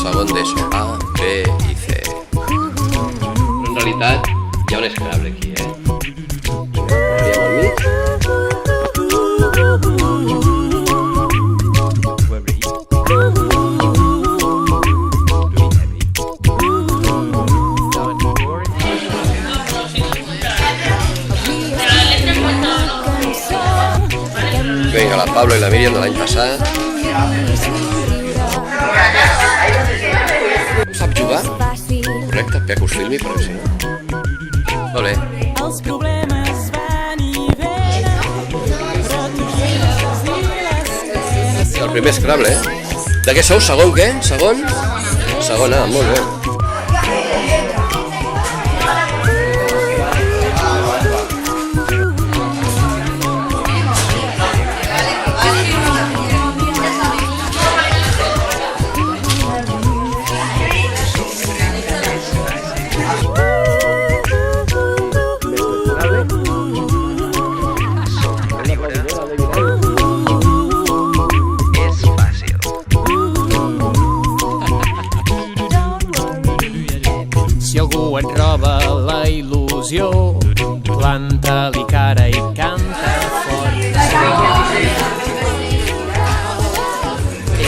segon d'ESO, A, B i C. Però en realitat hi ha un Scrabble aquí, Faríem al mig. Vinga, la Pablo i la Míriam de l'any passat. Sap jugar? Correcte, que us filmi, però si no. Molt bé. Els problemes van i venen, però tu El primer Scrabble, De què sou? Segon què? Segon? Segon A, molt bé. Si algú et roba la il·lusió, planta-li cara i canta fort.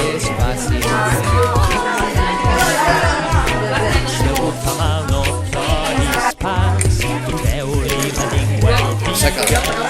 És fàcil. Si algú et fa mal, no ploris pas, treu-li la llengua al pit. S'ha acabat.